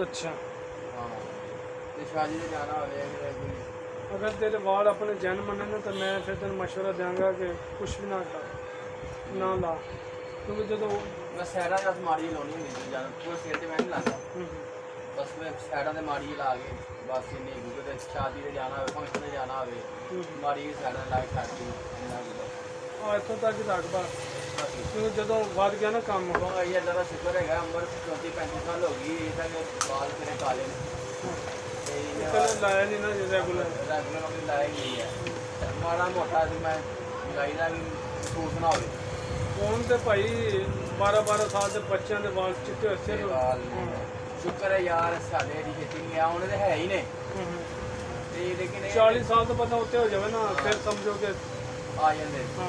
अच्छा। हाँ तो शादी से जाना हो कोई अगर तेरे वाल अपने जैन मने ना तो मैं फिर तेन मशवरा देंगा कि कुछ भी ना कर, ना ला, क्योंकि जो मैं सैडा जब माड़ी लानी होंगी जाना पूरे सिर से मैं नहीं लाता बस मैं सैडा से माड़ी ला के बस इन्नी क्योंकि शादी से जाना हो फंक्शन से जाना हो माड़ी सैडा ला के छाती इतों तक ही रख बस, क्योंकि जो वध गया ना काम ये अल्लाह का शुक्र है उम्र 34-35 साल हो गई तक बाल तेरे काले कलर लाया नहीं ना रेगुलर अभी लाया ही नहीं है माड़ा मोटा तो मैं लाई का भी महसूस ना हो ਹੁਣ ਤੇ ਭਾਈ 12-12 ਸਾਲ ਦੇ ਬੱਚਿਆਂ ਦੇ ਵਾਲ ਚਿੱਟੇ ਹੋਏ ਸਿਰ ਸ਼ੁਕਰ ਹੈ ਯਾਰ ਸਾਡੇ ਦੀ ਖੇਤੀ ਨਹੀਂ ਆ ਉਹਨੇ ਤੇ ਹੈ ਹੀ ਨੇ ਤੇ ਲੇਕਿਨ 40 ਸਾਲ ਤੋਂ ਪਤਾ ਉੱਤੇ ਹੋ ਜਾਵੇ ਨਾ ਫਿਰ ਸਮਝੋ ਕਿ ਆ ਜਾਂਦੇ ਹਾਂ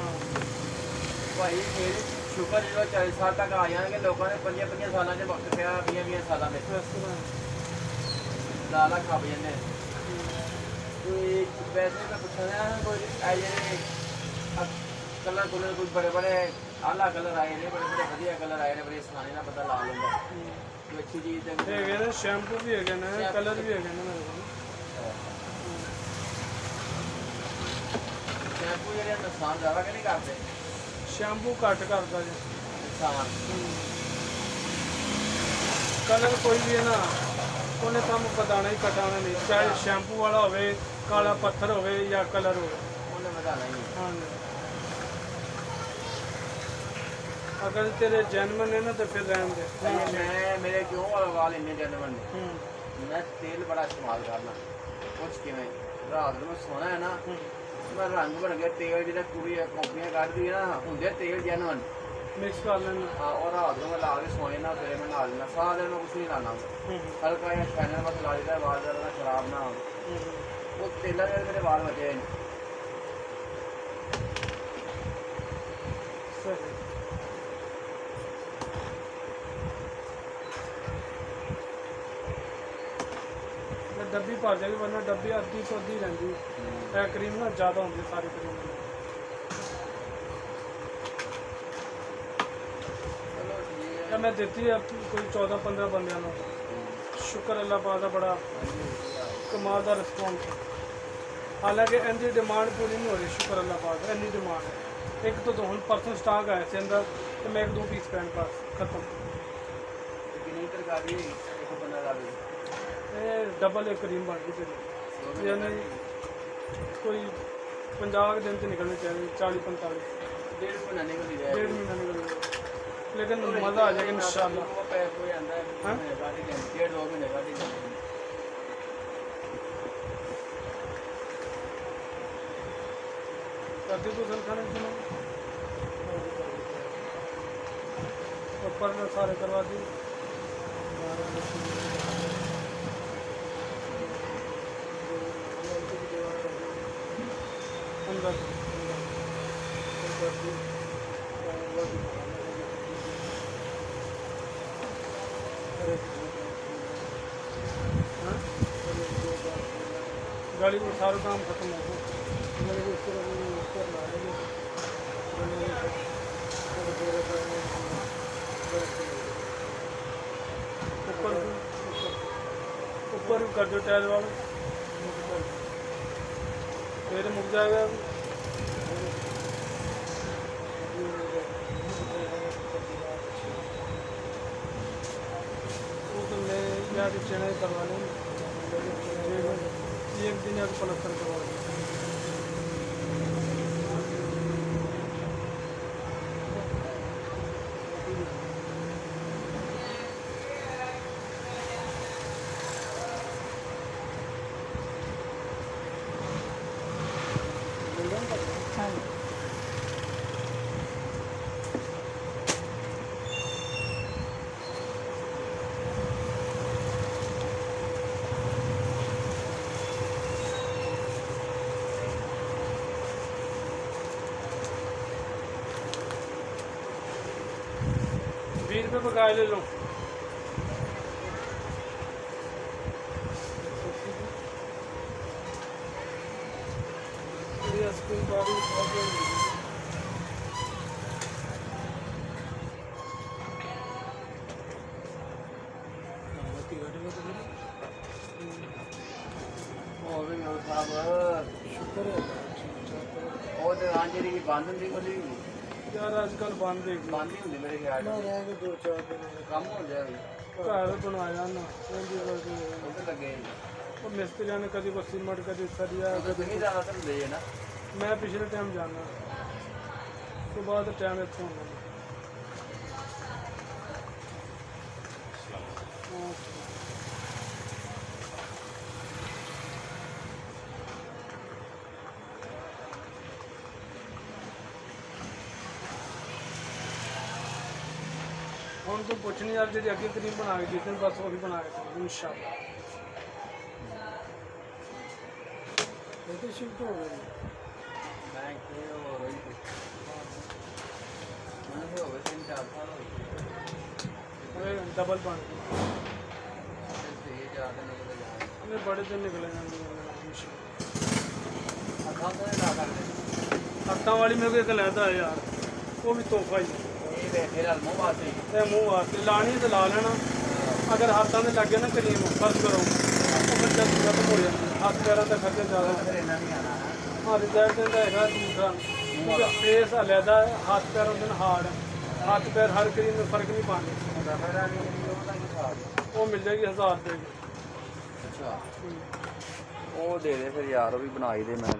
ਭਾਈ ਫਿਰ ਸ਼ੁਕਰ ਜਦੋਂ 40 ਸਾਲ ਤੱਕ ਆ ਜਾਣਗੇ ਲੋਕਾਂ ਨੇ 5-5 ਸਾਲਾਂ 'ਚ ਵਕਤ ਪਿਆ 20-20 ਸਾਲਾਂ ਦੇ ਲਾਲਾ ਖੱਪ ਜਾਂਦੇ ਕੋਈ ਵੈਸੇ ਮੈਂ ਪੁੱਛਣਾ ਕੋਈ ਆ ਜਿਹੜੇ कलर कुलर कुछ बड़े बड़े आला कलर आए ने बड़े बड़े बढ़िया कलर आए ने बड़े आसानी ना पता ला लूंगा तो अच्छी चीज़ है ये ना शैम्पू भी है ना कलर भी है ना मेरे को शैम्पू ये नुकसान ज़्यादा कि नहीं करते शैम्पू घट करता जी नुकसान कलर कोई भी है ना उन्हें काम बताना ही कटाना नहीं चाहे शैम्पू वाला हो काला पत्थर हो या कलर हो उन्हें बताना ही हाँ अगर तेरे जन्मन है ना तो फिर रहने दे मैं मेरे क्यों वाल इन्ने जन्मन ने मैं तेल बड़ा इस्तेमाल करना कुछ कि रात में सोना है ना मैं रंग बन गया तेल जो पूरी कंपनियां कटती है ना होंगे तेल जैनवन मिक्स कर लेना हाँ और रात में मैं ला के सोए ना फिर मैं ला लेना सारा दिन मैं कुछ नहीं लाना हल्का या शैनर बस ला देता बाल ज़्यादा खराब ना हो वो तेल मेरे बाल बचे सही डब्बी भर जाएगी वरना डब्बी अद्धी तो अद्धी रही है क्रीम ना ज़्यादा होती सारी क्रीम मैं देती है कोई 14-15 बंद शुक्र अल्लाह पाक का बड़ा कमाल का रिस्पॉन्स है हालांकि इनकी डिमांड पूरी नहीं हो रही शुक्र अल्लाह पाक इन्नी डिमांड है एक तो हम परसों स्टॉक आया थे अंदर तो मैं 1-2 पीस पैन पास खत्म डबल एक क्रीम बन गई चली यानी कोई 50 दिन से निकलनी चाहिए 40-45 डेढ़ महीना निकल गया लेकिन मज़ा आ जाएगा इंशाल्लाह करती तो सल खाने सुनो ऊपर में सारे करवा दी अंदर गाड़ी में सारा काम खत्म हो ऊपर भी कर दो टायर वाला फिर मुक जाएगा वो तो मैं यार चेन्नई करवा लेंगे एक दिन अब पलस्तर करवा देंगे ₹20 बकाया ले लो स्कूल गाड़ी ਹੋਰ ਵੀ ਉਹ ਸਾਹਿਬ ਸ਼ੁਕਰ ਹੈ ਠੀਕ ਠਾਕ ਉਹ ਦੁਕਾਨ ਜਿਹੜੀ ਬੰਦ ਹੁੰਦੀ ਖੁੱਲੀ ਯਾਰ ਅੱਜ ਕੱਲ ਬੰਦ ਹੈਗੀ ਬੰਦ ਹੀ ਹੁੰਦੀ ਮੇਰੇ ਖਿਆਲ ਨਾਲ ਰਹਿ ਗਏ 2-4 ਦਿਨ ਕੰਮ ਹੋ ਗਿਆ ਵੀ ਘਰ ਬਣਾਇਆ ਨਾ ਉਹਦੀ ਵਜ੍ਹਾ ਉੱਧਰ ਲੱਗੇ ਉਹ ਮਿਸਤਰੀਆਂ ਨੇ ਕਦੀ ਕੋ ਸੀਮਟ ਕਦੀ ਸਰੀਆ ਉਹ ਤੁਸੀਂ ਜ਼ਿਆਦਾ ਤਾਂ ਹੁੰਦੇ ਨਾ ਮੈਂ ਪਿਛਲੇ ਟਾਈਮ ਜਾਣਾ ਸੁਬਾਹ ਦਾ ਟਾਈਮ ਇੱਥੋਂ ਆਉਣਾ ਹੁਣ ਤੂੰ ਪੁੱਛਣੀ ਯਾਰ ਜਿਹੜੀ ਅੱਗੇ ਕਰੀਮ ਬਣਾ ਕੇ ਦਿੱਤੀ ਬਸ ਉਹੀ ਬਣਾ ਕੇ ਦੇ ਇਨਸ਼ਾਅੱਲਾ ਇਹ ਤਾਂ ਸ਼ਿਫਟ ਹੋ ਗਈ ਮੈਂ ਕਿ ਹੋ ਰਹੀ ਸੀ ਮੈਨੂੰ ਹੋ ਗਏ 3-4 ਸਾਲ ਹੋ ਗਏ ਇਹ ਡਬਲ ਬਣ ਗਈ ਤੇ ਜਾ ਕੇ ਨਿਕਲ ਜਾ ਉਹਨੇ ਬੜੇ ਦਿਨ ਨਿਕਲੇ ਜਾਂਦੇ ਨੇ ਇਨਸ਼ਾਅੱਲਾ ਅੱਖਾਂ ਤੋਂ ਲਾ ਕਰਦੇ ਹੱਥਾਂ ਵਾਲੀ ਮੇਰੇ ਕੋਲ ਇੱਕ ਲੈਦਾ ਹੈ ਯਾਰ ਉਹ ਵੀ ਤੋਹਫਾ ਹੀ ਇਹ ਵੇਖੇ ਨਾਲ ਮੂੰਹ ਵਾਸਤੇ ਤੇ ਮੂੰਹ ਵਾਸਤੇ ਲਾਣੀ ਤੇ ਲਾ ਲੈਣਾ ਅਗਰ ਹੱਥਾਂ ਦੇ ਲੱਗੇ ਨਾ ਕਰੀਮ ਬਸ ਕਰੋ ਉਹ ਫਿਰ ਜਦ ਖਤਮ ਹੋ ਜਾਂਦੀ ਹੈ। ਹੱਥ ਪੈਰਾਂ ਦਾ ਖਰਚਾ ਜ਼ਿਆਦਾ ਫਿਰ ਇਹਨਾਂ ਨਹੀਂ ਆਣਾ ਹਾਂ ਰਿਜ਼ਲਟ ਦਾ ਹੈਗਾ ਦੂਸਰਾ ਕਿਉਂਕਿ ਫੇਸ ਹਲਿਆਦਾ ਹੱਥ ਪੈਰ ਉਹਦੇ ਨਾਲ ਹਾਰਡ ਹੱਥ ਪੈਰ ਹਰ ਕਰੀਮ में ਫਰਕ ਨਹੀਂ ਪਾਉਂਦੇ ਰਫੇਰਾ ਨਹੀਂ ਉਹਦਾ ਕੀ ਹਿਸਾਬ ਉਹ ਮਿਲ ਜਾਏਗੀ 1000 ਰੁਪਏ ਦੀ ਅੱਛਾ ਉਹ ਦੇ ਦੇ ਫਿਰ ਯਾਰ ਉਹ ਵੀ ਬਣਾਈ ਦੇ ਮੈਂ